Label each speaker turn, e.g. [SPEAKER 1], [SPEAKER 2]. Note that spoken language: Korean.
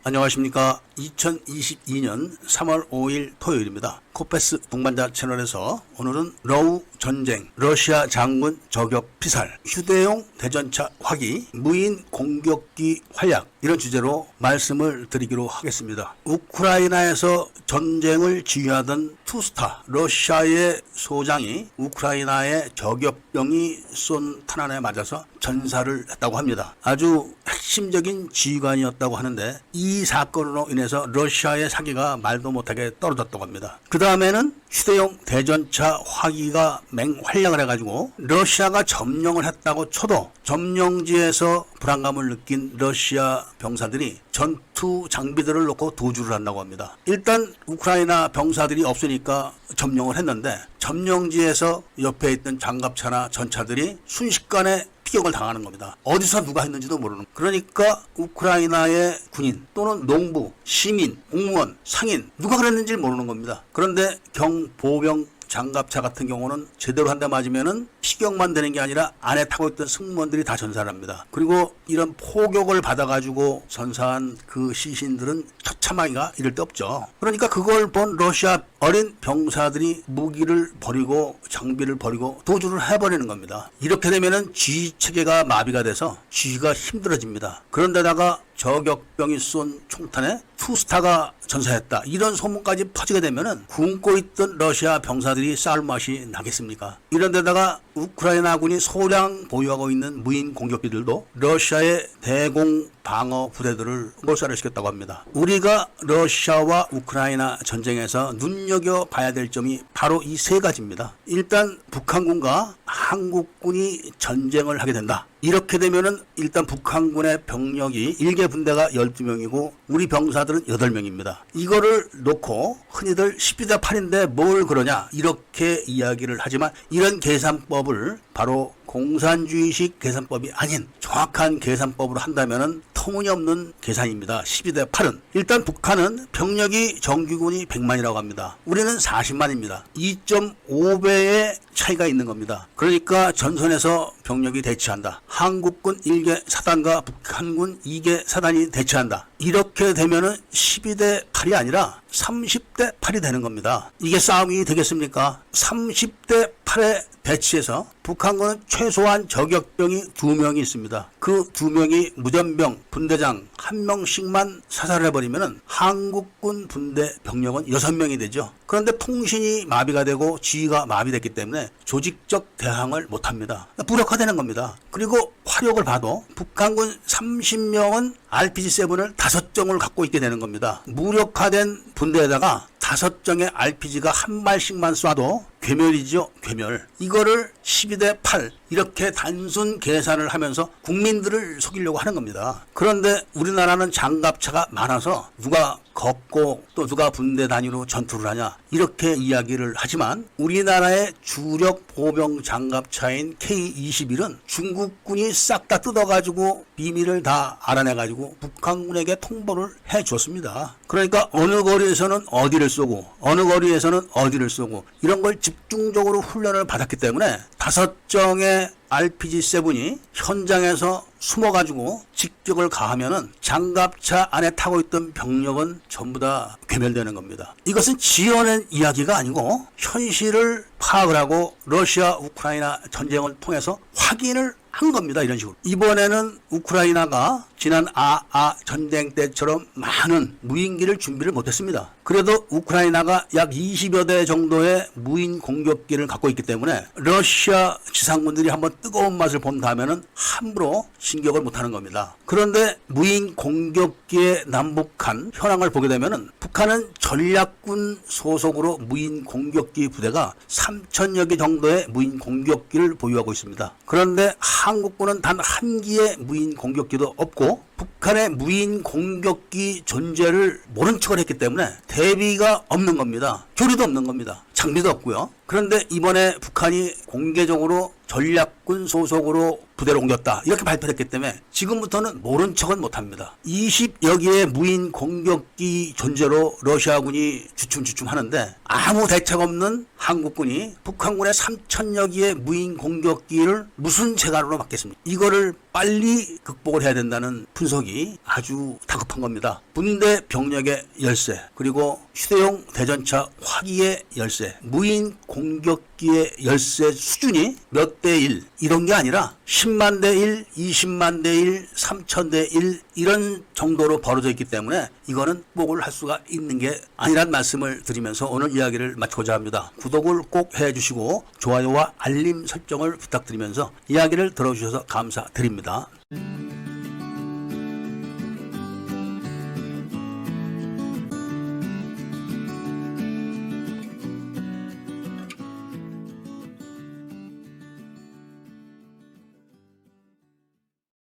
[SPEAKER 1] 안녕하십니까. 2022년 3월 5일 토요일입니다. 코페스 동반자 채널에서 오늘은 러우 전쟁, 러시아 장군 저격 피살, 휴대용 대전차 화기, 무인 공격기 활약, 이런 주제로 말씀을 드리기로 하겠습니다. 우크라이나에서 전쟁을 지휘하던 투스타 러시아의 소장이 우크라이나의 저격병이 쏜 탄환에 맞아서 전사를 했다고 합니다. 아주 핵심적인 지휘관이었다고 하는데 이 사건으로 인해서 러시아의 사기가 말도 못하게 떨어졌다고 합니다. 그 다음에는 휴대용 대전차 화기가 맹활약을 해가지고 러시아가 점령을 했다고 쳐도 점령지에서 불안감을 느낀 러시아 병사들이 전투 장비들을 놓고 도주를 한다고 합니다. 일단 우크라이나 병사들이 없으니까 점령을 했는데 점령지에서 옆에 있던 장갑차나 전차들이 순식간에 피격을 당하는 겁니다. 어디서 누가 했는지도 모르는. 그러니까 우크라이나의 군인 또는 농부, 시민, 공무원, 상인 누가 그랬는지 모르는 겁니다. 그런데 경보병 장갑차 같은 경우는 제대로 한 대 맞으면은 피격만 되는 게 아니라 안에 타고 있던 승무원들이 다 전사를 합니다. 그리고 이런 포격을 받아가지고 전사한 그 시신들은 처참하기가 이를 데 없죠. 그러니까 그걸 본 러시아 어린 병사들이 무기를 버리고 장비를 버리고 도주를 해버리는 겁니다. 이렇게 되면은 지휘 체계가 마비가 돼서 지휘가 힘들어집니다. 그런데다가 저격병이 쏜 총탄에 투스타가 전사했다, 이런 소문까지 퍼지게 되면은 굶고 있던 러시아 병사들이 싸울 맛이 나겠습니까? 이런 데다가 우크라이나군이 소량 보유하고 있는 무인 공격기들도 러시아의 대공 방어 부대들을 몰살을 시켰다고 합니다. 우리가 러시아와 우크라이나 전쟁에서 눈여겨봐야 될 점이 바로 이 세 가지입니다. 일단 북한군과 한국군이 전쟁을 하게 된다. 이렇게 되면은 일단 북한군의 병력이 1개 분대가 12명이고 우리 병사들은 8명입니다. 이거를 놓고 흔히들 12대 8인데 뭘 그러냐 이렇게 이야기를 하지만 이런 계산법을 바로 공산주의식 계산법이 아닌 정확한 계산법으로 한다면은 터무니없는 계산입니다. 12대 8은. 일단 북한은 병력이 정규군이 100만이라고 합니다. 우리는 40만입니다. 2.5배의 차이가 있는 겁니다. 그러니까 전선에서 병력이 대치한다. 한국군 1개 사단과 북한군 2개 사단이 대치한다. 이렇게 되면은 12대 8이 아니라 30대 8이 되는 겁니다. 이게 싸움이 되겠습니까? 30대 8에 대치해서 북한군은 최소한 저격병이 2명이 있습니다. 그 2명이 무전병, 분대장 1명씩만 사살해버리면 한국군 분대 병력은 6명이 되죠. 그런데 통신이 마비가 되고 지휘가 마비됐기 때문에 조직적 대항을 못합니다. 무력화되는 겁니다. 그리고 화력을 봐도 북한군 30명은 RPG-7을 5정을 갖고 있게 되는 겁니다. 무력화된 분대에다가 5정의 RPG가 한 발씩만 쏴도 괴멸이죠, 괴멸. 이거를 12대 8 이렇게 단순 계산을 하면서 국민들을 속이려고 하는 겁니다. 그런데 우리나라는 장갑차가 많아서 누가 걷고 또 누가 분대 단위로 전투를 하냐 이렇게 이야기를 하지만 우리나라의 주력 보병 장갑차인 K-21은 중국군이 싹 다 뜯어가지고 비밀을 다 알아내가지고 북한군에게 통보를 해줬습니다. 그러니까 어느 거리에서는 어디를 쏘고 어느 거리에서는 어디를 쏘고 이런 걸 집중적으로 훈련을 받았기 때문에 5정의 RPG-7이 현장에서 숨어가지고 직격을 가하면은 장갑차 안에 타고 있던 병력은 전부 다 괴멸되는 겁니다. 이것은 지어낸 이야기가 아니고 현실을 파악을 하고 러시아 우크라이나 전쟁을 통해서 확인을 한 겁니다. 이런 식으로. 이번에는 우크라이나가 지난 전쟁 때처럼 많은 무인기를 준비를 못했습니다. 그래도 우크라이나가 약 20여 대 정도의 무인 공격기를 갖고 있기 때문에 러시아 지상군들이 한번 뜨거운 맛을 본 다음에는 함부로 진격을 못하는 겁니다. 그런데 무인 공격기의 남북한 현황을 보게 되면은 북한은 전략군 소속으로 무인 공격기 부대가 3,000여 개 정도의 무인 공격기를 보유하고 있습니다. 그런데 한국군은 단 한 기의 무인 공격기도 없고 북한의 무인 공격기 존재를 모른 척을 했기 때문에 대비가 없는 겁니다. 교류도 없는 겁니다. 장비도 없고요. 그런데 이번에 북한이 공개적으로 전략군 소속으로 부대를 옮겼다 이렇게 발표를 했기 때문에 지금부터는 모른 척은 못합니다. 20여 개의 무인 공격기 존재로 러시아군이 주춤주춤 하는데 아무 대책 없는 한국군이 북한군의 3,000여 개의 무인 공격기를 무슨 재간으로 막겠습니까? 이거를 빨리 극복을 해야 된다는 분석이 아주 다급한 겁니다. 분대 병력의 열세, 그리고 휴대용 대전차 화기의 열세, 무인 공격기의 열세 수준이 몇 대 1 이런 게 아니라 10만 대 1, 20만 대 1, 3천 대 1 이런 정도로 벌어져 있기 때문에 이거는 극복을 할 수가 있는 게 아니란 말씀을 드리면서 오늘 이야기를 마치고자 합니다. 구독을 꼭 해주시고 좋아요와 알림 설정을 부탁드리면서 이야기를 들어주셔서 감사드립니다.